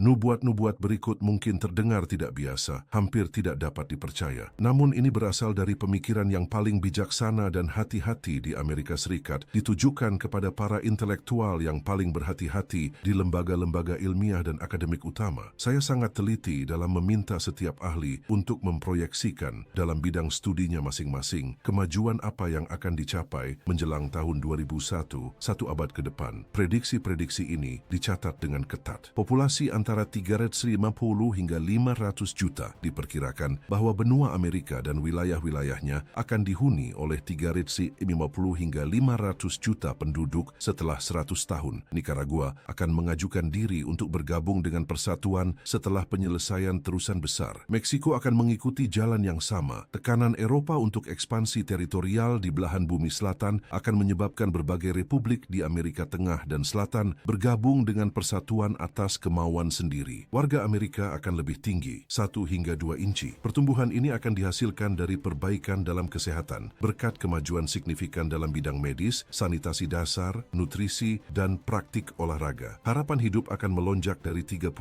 Nubuat-nubuat berikut mungkin terdengar tidak biasa, hampir tidak dapat dipercaya. Namun ini berasal dari pemikiran yang paling bijaksana dan hati-hati di Amerika Serikat, ditujukan kepada para intelektual yang paling berhati-hati di lembaga-lembaga ilmiah dan akademik utama. Saya sangat teliti dalam meminta setiap ahli untuk memproyeksikan dalam bidang studinya masing-masing kemajuan apa yang akan dicapai menjelang tahun 2001, satu abad ke depan. Prediksi-prediksi ini dicatat dengan ketat. Populasi antara 350 hingga 500 juta diperkirakan bahwa benua Amerika dan wilayah-wilayahnya akan dihuni oleh 350 hingga 500 juta penduduk setelah 100 tahun. Nicaragua akan mengajukan diri untuk bergabung dengan persatuan setelah penyelesaian terusan besar. Meksiko akan mengikuti jalan yang sama. Tekanan Eropa untuk ekspansi teritorial di belahan bumi selatan akan menyebabkan berbagai republik di Amerika Tengah dan Selatan bergabung dengan persatuan atas kemauan sendiri. Warga Amerika akan lebih tinggi, 1 hingga 2 inci. Pertumbuhan ini akan dihasilkan dari perbaikan dalam kesehatan, berkat kemajuan signifikan dalam bidang medis, sanitasi dasar, nutrisi, dan praktik olahraga. Harapan hidup akan melonjak dari 35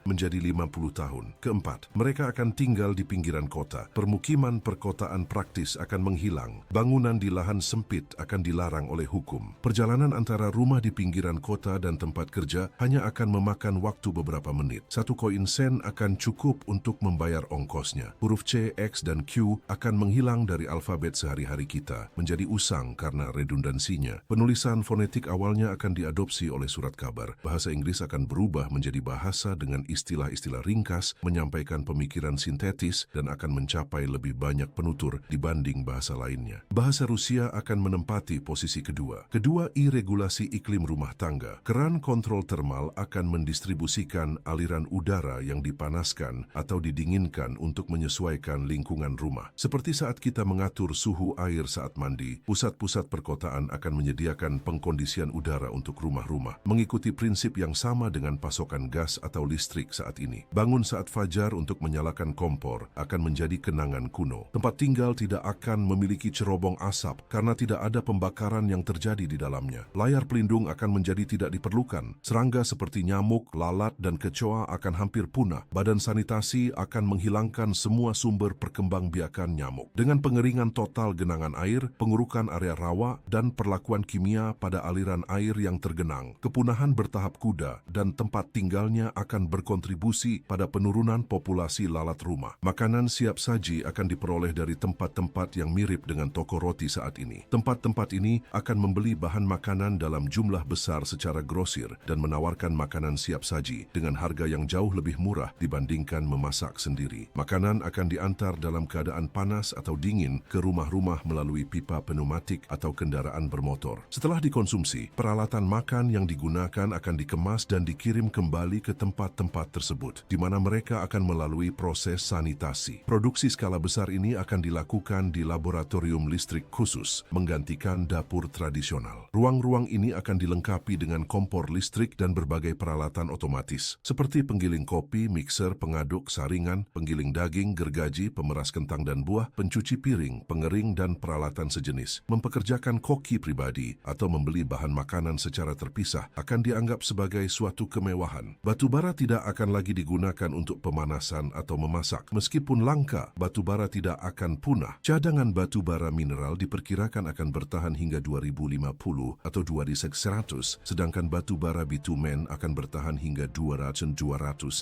menjadi 50 tahun. Keempat, mereka akan tinggal di pinggiran kota. Permukiman perkotaan praktis akan menghilang. Bangunan di lahan sempit akan dilarang oleh hukum. Perjalanan antara rumah di pinggiran kota dan tempat kerja hanya akan memakan waktu beberapa menit. 1 koin sen akan cukup untuk membayar ongkosnya. Huruf C, X, dan Q akan menghilang dari alfabet sehari-hari kita, menjadi usang karena redundansinya. Penulisan fonetik awalnya akan diadopsi oleh surat kabar. Bahasa Inggris akan berubah menjadi bahasa dengan istilah-istilah ringkas, menyampaikan pemikiran sintetis, dan akan mencapai lebih banyak penutur dibanding bahasa lainnya. Bahasa Rusia akan menempati posisi kedua. Kedua, regulasi iklim rumah tangga. Keran kontrol termal akan mendistribusikan aliran udara yang dipanaskan atau didinginkan untuk menyesuaikan lingkungan rumah. Seperti saat kita mengatur suhu air saat mandi, pusat-pusat perkotaan akan menyediakan pengkondisian udara untuk rumah-rumah, mengikuti prinsip yang sama dengan pasokan gas atau listrik saat ini. Bangun saat fajar untuk menyalakan kompor akan menjadi kenangan kuno. Tempat tinggal tidak akan memiliki cerobong asap karena tidak ada pembakaran yang terjadi di dalamnya. Layar pelindung akan menjadi tidak diperlukan. Serangga seperti nyamuk, lalat, dan kecoa akan hampir punah. Badan sanitasi akan menghilangkan semua sumber perkembangbiakan nyamuk. Dengan pengeringan total genangan air, pengurukan area rawa, dan perlakuan kimia pada aliran air yang tergenang, kepunahan bertahap kuda dan tempat tinggalnya akan berkontribusi pada penurunan populasi lalat rumah. Makanan siap saji akan diperoleh dari tempat-tempat yang mirip dengan toko roti saat ini. Tempat-tempat ini akan membeli bahan makanan dalam jumlah besar secara grosir dan menawarkan makanan siap saji dengan harga yang jauh lebih murah dibandingkan memasak sendiri. Makanan akan diantar dalam keadaan panas atau dingin ke rumah-rumah melalui pipa pneumatik atau kendaraan bermotor. Setelah dikonsumsi, peralatan makan yang digunakan akan dikemas dan dikirim kembali ke tempat-tempat tersebut, di mana mereka akan melalui proses sanitasi. Produksi skala besar ini akan dilakukan di laboratorium listrik khusus, menggantikan dapur tradisional. Ruang-ruang ini akan dilengkapi dengan kompor listrik dan berbagai peralatan otomatis, seperti penggiling kopi, mixer, pengaduk, saringan, penggiling daging, gergaji, pemeras kentang dan buah, pencuci piring, pengering, dan peralatan sejenis. Mempekerjakan koki pribadi atau membeli bahan makanan secara terpisah akan dianggap sebagai suatu kemewahan. Batu bara tidak akan lagi digunakan untuk pemanasan atau memasak. Meskipun langka, batu bara tidak akan punah. Cadangan batu bara mineral diperkirakan akan bertahan hingga 2050 atau 2100, sedangkan batu bara bitumen akan bertahan hingga 200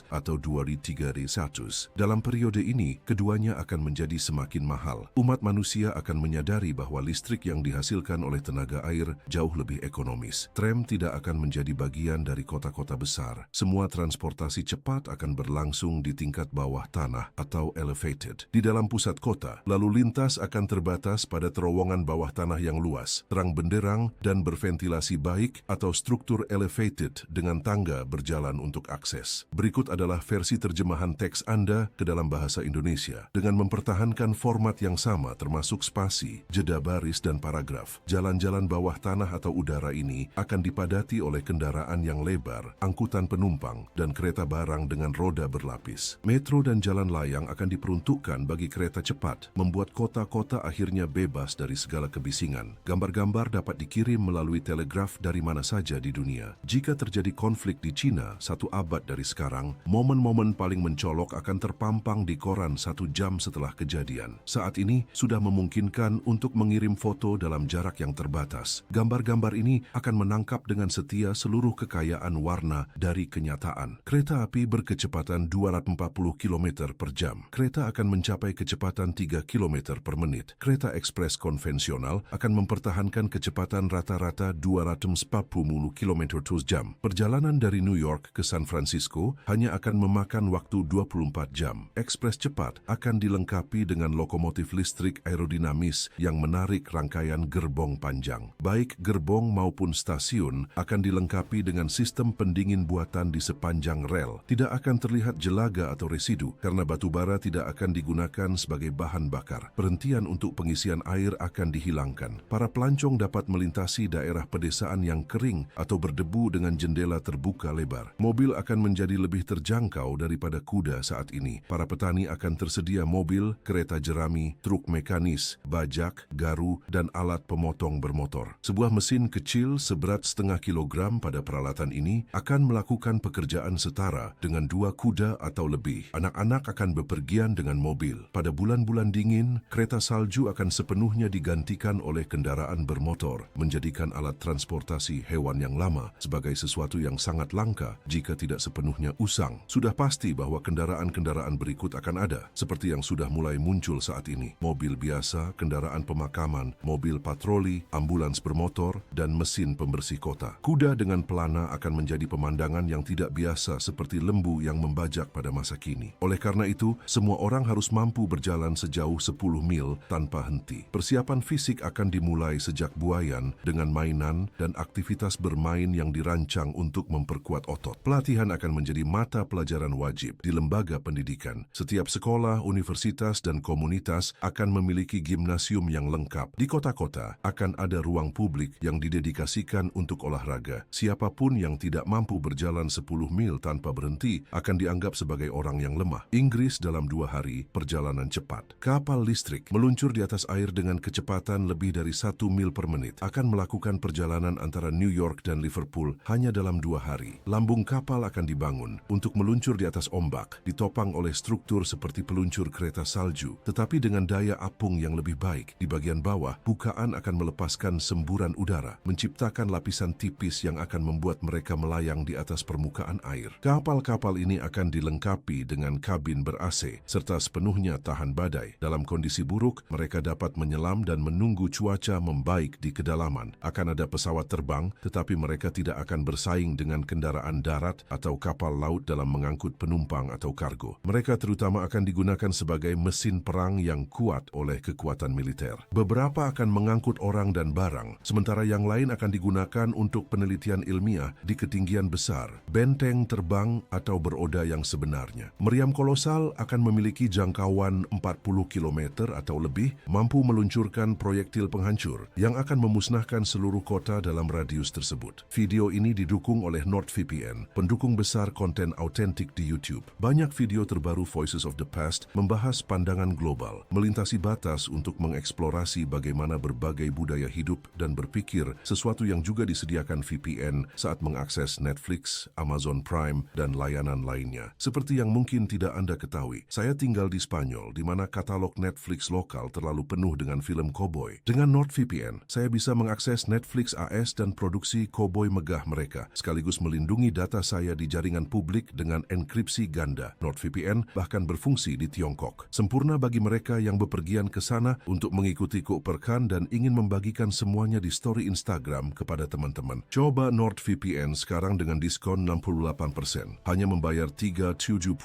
atau 2300. Dalam periode ini, keduanya akan menjadi semakin mahal. Umat manusia akan menyadari bahwa listrik yang dihasilkan oleh tenaga air jauh lebih ekonomis. Tram tidak akan menjadi bagian dari kota-kota besar. Semua transportasi cepat akan berlangsung di tingkat bawah tanah atau elevated. Di dalam pusat kota, lalu lintas akan terbatas pada terowongan bawah tanah yang luas, terang benderang, dan berventilasi baik atau struktur elevated dengan tangga berjalan untuk akses. Berikut adalah versi terjemahan teks Anda ke dalam bahasa Indonesia dengan mempertahankan format yang sama termasuk spasi, jeda baris, dan paragraf. Jalan-jalan bawah tanah atau udara ini akan dipadati oleh kendaraan yang lebar, angkutan penumpang, dan kereta barang dengan roda berlapis. Metro dan jalan layang akan diperuntukkan bagi kereta cepat, membuat kota-kota akhirnya bebas dari segala kebisingan. Gambar-gambar dapat dikirim melalui telegraf dari mana saja di dunia. Jika terjadi konflik di China, satu abad dari sekarang, momen-momen paling mencolok akan terpampang di koran 1 jam setelah kejadian. Saat ini sudah memungkinkan untuk mengirim foto dalam jarak yang terbatas. Gambar-gambar ini akan menangkap dengan setia seluruh kekayaan warna dari kenyataan. Kereta api berkecepatan 240 km per jam. Kereta akan mencapai kecepatan 3 km per menit. Kereta ekspres konvensional akan mempertahankan kecepatan rata-rata 240 km per jam. Perjalanan dari New York ke San Francisco hanya akan memakan waktu 24 jam. Ekspres cepat akan dilengkapi dengan lokomotif listrik aerodinamis yang menarik rangkaian gerbong panjang. Baik gerbong maupun stasiun akan dilengkapi dengan sistem pendingin buatan di sepanjang rel. Tidak akan terlihat jelaga atau residu karena batu bara tidak akan digunakan sebagai bahan bakar. Perhentian untuk pengisian air akan dihilangkan. Para pelancong dapat melintasi daerah pedesaan yang kering atau berdebu dengan jendela terbuka lebar. Mobil akan menjadi lebih terjangkau daripada kuda saat ini. Para petani akan tersedia mobil, kereta jerami, truk mekanis, bajak, garu, dan alat pemotong bermotor. Sebuah mesin kecil seberat setengah kilogram pada peralatan ini akan melakukan pekerjaan setara dengan 2 kuda atau lebih. Anak-anak akan bepergian dengan mobil. Pada bulan-bulan dingin, kereta salju akan sepenuhnya digantikan oleh kendaraan bermotor, menjadikan alat transportasi hewan yang lama sebagai sesuatu yang sangat langka jika tidak sepenuhnya usang. Sudah pasti bahwa kendaraan-kendaraan berikut akan ada, seperti yang sudah mulai muncul saat ini. Mobil biasa, kendaraan pemakaman, mobil patroli, ambulans bermotor, dan mesin pembersih kota. Kuda dengan pelana akan menjadi pemandangan yang tidak biasa seperti lembu yang membajak pada masa kini. Oleh karena itu, semua orang harus mampu berjalan sejauh 10 mil tanpa henti. Persiapan fisik akan dimulai sejak buayan dengan mainan dan aktivitas bermain yang dirancang untuk memperkuat otot. Pelatihan akan menjadi mata pelajaran wajib di lembaga pendidikan. Setiap sekolah, universitas, dan komunitas akan memiliki gimnasium yang lengkap. Di kota-kota akan ada ruang publik yang didedikasikan untuk olahraga. Siapapun yang tidak mampu berjalan 10 mil tanpa berhenti akan dianggap sebagai orang yang lemah. Inggris dalam 2 hari perjalanan cepat. Kapal listrik meluncur di atas air dengan kecepatan lebih dari 1 mil per menit. Akan melakukan perjalanan antara New York dan Liverpool hanya dalam 2 hari. Lambung kapal akan dibangun untuk meluncur di atas ombak, ditopang oleh struktur seperti peluncur kereta salju, tetapi dengan daya apung yang lebih baik. Di bagian bawah, bukaan akan melepaskan semburan udara, menciptakan lapisan tipis yang akan membuat mereka melayang di atas permukaan air. Kapal-kapal ini akan dilengkapi dengan kabin ber-AC, serta sepenuhnya tahan badai. Dalam kondisi buruk, mereka dapat menyelam dan menunggu cuaca membaik di kedalaman. Akan ada pesawat terbang, tetapi mereka tidak akan bersaing dengan kendaraan darat atau kapal laut dalam mengangkut penumpang atau kargo. Mereka terutama akan digunakan sebagai mesin perang yang kuat oleh kekuatan militer. Beberapa akan mengangkut orang dan barang, sementara yang lain akan digunakan untuk penelitian ilmiah di ketinggian besar, benteng terbang atau beroda yang sebenarnya. Meriam kolosal akan memiliki jangkauan 40 km atau lebih, mampu meluncurkan proyektil penghancur yang akan memusnahkan seluruh kota dalam radius tersebut. Video ini didukung oleh NordVPN, pendukung besar konten autentik di YouTube. Banyak video terbaru Voices of the Past membahas pandangan global, melintasi batas untuk mengeksplorasi bagaimana berbagai budaya hidup dan berpikir, sesuatu yang juga disediakan VPN saat mengakses Netflix, Amazon Prime, dan layanan lainnya. Seperti yang mungkin tidak Anda ketahui, saya tinggal di Spanyol, di mana katalog Netflix lokal terlalu penuh dengan film koboi. Dengan NordVPN, saya bisa mengakses Netflix AS dan produksi koboi megah mereka, sekaligus melindungi data saya di jaringan publik dengan enkripsi ganda. NordVPN bahkan berfungsi di Tiongkok. Sempurna bagi mereka yang bepergian ke sana untuk mengikuti Koperkan dan ingin membagikan semuanya di story Instagram kepada teman-teman. Coba NordVPN sekarang dengan diskon 68%. Hanya membayar $3.71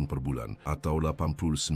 per bulan atau $89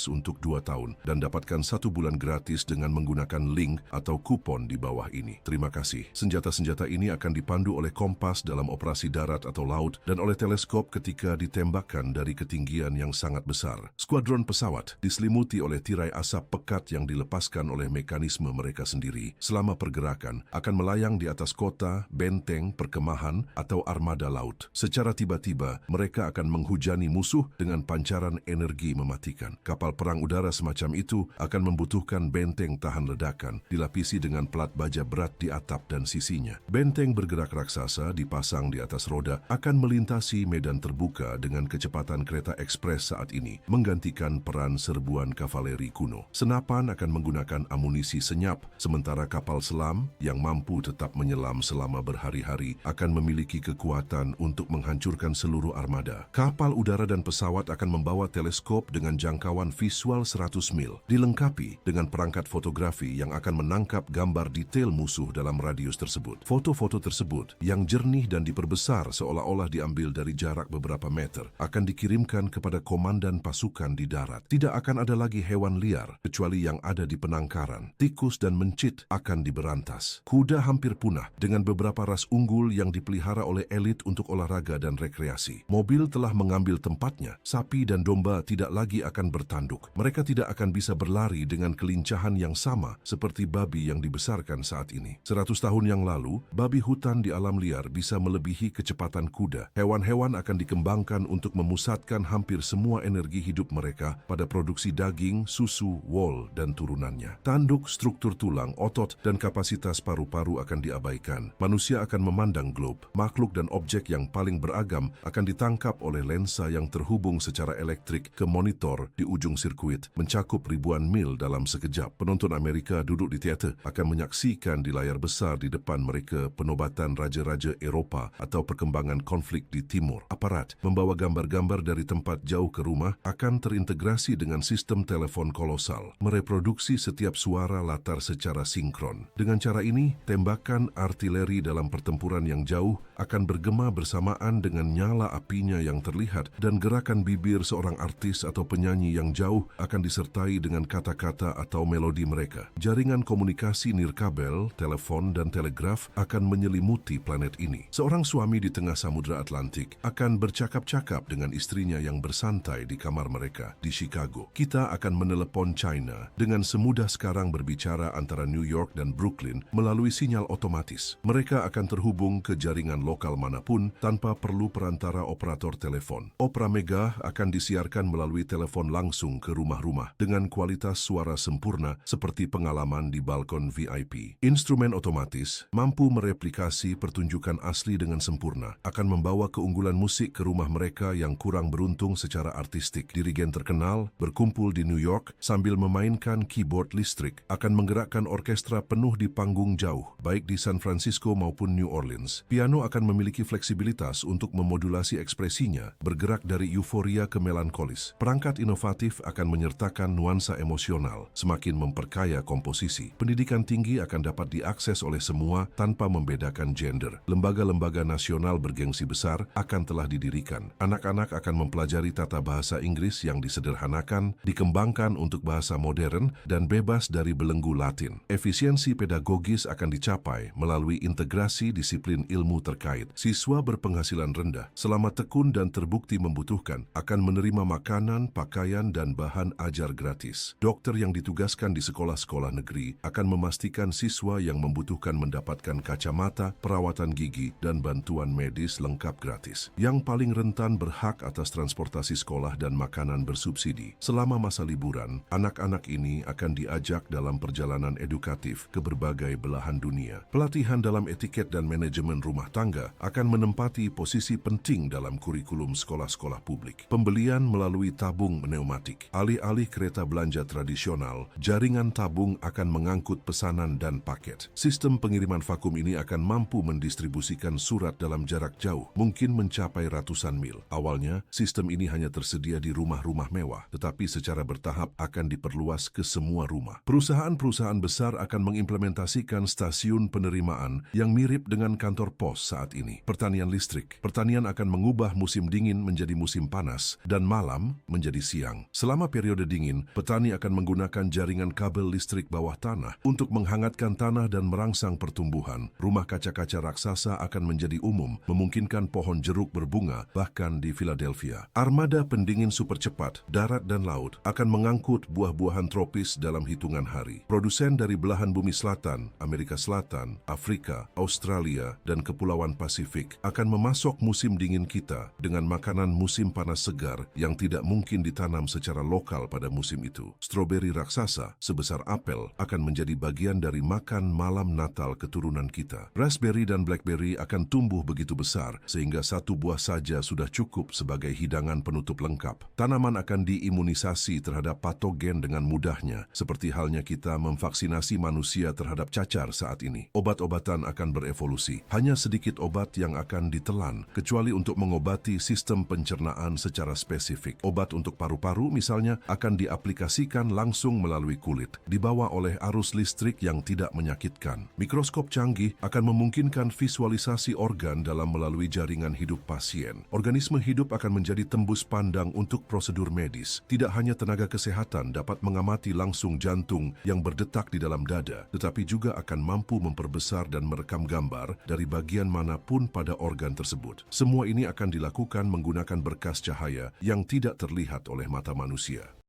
untuk 2 tahun dan dapatkan 1 bulan gratis dengan menggunakan link atau kupon di bawah ini. Terima kasih. Senjata-senjata ini akan dipandu oleh kompas dalam operasi darat atau laut dan oleh teleskop ketika ditembakkan dari ketinggian yang sangat besar. Skuadron pesawat diselimuti oleh tirai asap pekat yang dilepaskan oleh mekanisme mereka sendiri selama pergerakan akan melayang di atas kota, benteng, perkemahan, atau armada laut. Secara tiba-tiba, mereka akan menghujani musuh dengan pancaran energi mematikan. Kapal perang udara semacam itu akan membutuhkan benteng tahan ledakan, dilapisi dengan pelat baja berat di atap dan sisinya. Benteng bergerak raksasa dipasang di atas roda armada akan melintasi medan terbuka dengan kecepatan kereta ekspres saat ini, menggantikan peran serbuan kavaleri kuno. Senapan akan menggunakan amunisi senyap, sementara kapal selam yang mampu tetap menyelam selama berhari-hari akan memiliki kekuatan untuk menghancurkan seluruh armada. Kapal udara dan pesawat akan membawa teleskop dengan jangkauan visual 100 mil, dilengkapi dengan perangkat fotografi yang akan menangkap gambar detail musuh dalam radius tersebut. Foto-foto tersebut yang jernih dan diperbesar seolah-olah diambil dari jarak beberapa meter akan dikirimkan kepada komandan pasukan di darat. Tidak akan ada lagi hewan liar kecuali yang ada di penangkaran. Tikus dan mencit akan diberantas. Kuda hampir punah dengan beberapa ras unggul yang dipelihara oleh elit untuk olahraga dan rekreasi. Mobil telah mengambil tempatnya. Sapi dan domba tidak lagi akan bertanduk. Mereka tidak akan bisa berlari dengan kelincahan yang sama seperti babi yang dibesarkan saat ini. 100 tahun yang lalu, babi hutan di alam liar bisa melebihi kecepatan kuda. Hewan-hewan akan dikembangkan untuk memusatkan hampir semua energi hidup mereka pada produksi daging, susu, wol, dan turunannya. Tanduk, struktur tulang, otot, dan kapasitas paru-paru akan diabaikan. Manusia akan memandang globe. Makhluk dan objek yang paling beragam akan ditangkap oleh lensa yang terhubung secara elektrik ke monitor di ujung sirkuit, mencakup ribuan mil dalam sekejap. Penonton Amerika duduk di teater akan menyaksikan di layar besar di depan mereka penobatan raja-raja Eroppa atau perkembangan konflik di timur. Aparat membawa gambar-gambar dari tempat jauh ke rumah akan terintegrasi dengan sistem telepon kolosal, mereproduksi setiap suara latar secara sinkron. Dengan cara ini, tembakan artileri dalam pertempuran yang jauh akan bergema bersamaan dengan nyala apinya yang terlihat, dan gerakan bibir seorang artis atau penyanyi yang jauh akan disertai dengan kata-kata atau melodi mereka. Jaringan komunikasi nirkabel, telepon, dan telegraf akan menyelimuti planet ini. Seorang suami di tengah Samudra Atlantik akan bercakap-cakap dengan istrinya yang bersantai di kamar mereka di Chicago. Kita akan menelepon China dengan semudah sekarang berbicara antara New York dan Brooklyn melalui sinyal otomatis. Mereka akan terhubung ke jaringan lokal manapun tanpa perlu perantara operator telepon. Opera Mega akan disiarkan melalui telepon langsung ke rumah-rumah dengan kualitas suara sempurna seperti pengalaman di balkon VIP. Instrumen otomatis mampu mereplikasi pertunjukan asli dengan sempurna, akan membawa keunggulan musik ke rumah mereka yang kurang beruntung secara artistik. Dirigen terkenal berkumpul di New York sambil memainkan keyboard listrik, akan menggerakkan orkestra penuh di panggung jauh, baik di San Francisco maupun New Orleans. Piano akan memiliki fleksibilitas untuk memodulasi ekspresinya, bergerak dari euforia ke melankolis. Perangkat inovatif akan menyertakan nuansa emosional, semakin memperkaya komposisi. Pendidikan tinggi akan dapat diakses oleh semua tanpa membedakan gender. Lembaga-lembaga nasional bergengsi besar akan telah didirikan. Anak-anak akan mempelajari tata bahasa Inggris yang disederhanakan, dikembangkan untuk bahasa modern, dan bebas dari belenggu Latin. Efisiensi pedagogis akan dicapai melalui integrasi disiplin ilmu terkait. Siswa berpenghasilan rendah, selama tekun dan terbukti membutuhkan, akan menerima makanan, pakaian, dan bahan ajar gratis. Dokter yang ditugaskan di sekolah-sekolah negeri akan memastikan siswa yang membutuhkan mendapatkan kacamata, perawatan gigi, dan bantuan medis lengkap gratis. Yang paling rentan berhak atas transportasi sekolah dan makanan bersubsidi. Selama masa liburan, anak-anak ini akan diajak dalam perjalanan edukatif ke berbagai belahan dunia. Pelatihan dalam etiket dan manajemen rumah tangga akan menempati posisi penting dalam kurikulum sekolah-sekolah publik. Pembelian melalui tabung pneumatik. Alih-alih kereta belanja tradisional, jaringan tabung akan mengangkut pesanan dan paket. Sistem pengiriman vakum ini akan mampu mendistribusikan surat dalam jarak jauh, mungkin mencapai ratusan mil. Awalnya, sistem ini hanya tersedia di rumah-rumah mewah, tetapi secara bertahap akan diperluas ke semua rumah. Perusahaan-perusahaan besar akan mengimplementasikan stasiun penerimaan yang mirip dengan kantor pos saat ini. Pertanian listrik. Pertanian akan mengubah musim dingin menjadi musim panas dan malam menjadi siang. Selama periode dingin, petani akan menggunakan jaringan kabel listrik bawah tanah untuk menghangatkan tanah dan merangsang pertumbuhan. Rumah kaca-kaca raksasa akan menjadi umum, memungkinkan pohon jeruk berbunga bahkan di Philadelphia. Armada pendingin super cepat, darat dan laut akan mengangkut buah-buahan tropis dalam hitungan hari. Produsen dari belahan bumi selatan, Amerika Selatan, Afrika, Australia, dan Kepulauan Kepulauan Pasifik akan memasok musim dingin kita dengan makanan musim panas segar yang tidak mungkin ditanam secara lokal pada musim itu. Stroberi raksasa sebesar apel akan menjadi bagian dari makan malam Natal keturunan kita. Raspberry dan blackberry akan tumbuh begitu besar sehingga satu buah saja sudah cukup sebagai hidangan penutup lengkap. Tanaman akan diimunisasi terhadap patogen dengan mudahnya, seperti halnya kita memvaksinasi manusia terhadap cacar saat ini. Obat-obatan akan berevolusi. Hanya sedikit obat yang akan ditelan, kecuali untuk mengobati sistem pencernaan secara spesifik. Obat untuk paru-paru misalnya akan diaplikasikan langsung melalui kulit, dibawa oleh arus listrik yang tidak menyakitkan. Mikroskop canggih akan memungkinkan visualisasi organ dalam melalui jaringan hidup pasien. Organisme hidup akan menjadi tembus pandang untuk prosedur medis. Tidak hanya tenaga kesehatan dapat mengamati langsung jantung yang berdetak di dalam dada, tetapi juga akan mampu memperbesar dan merekam gambar dari bagian manapun pada organ tersebut. Semua ini akan dilakukan menggunakan berkas cahaya yang tidak terlihat oleh mata manusia.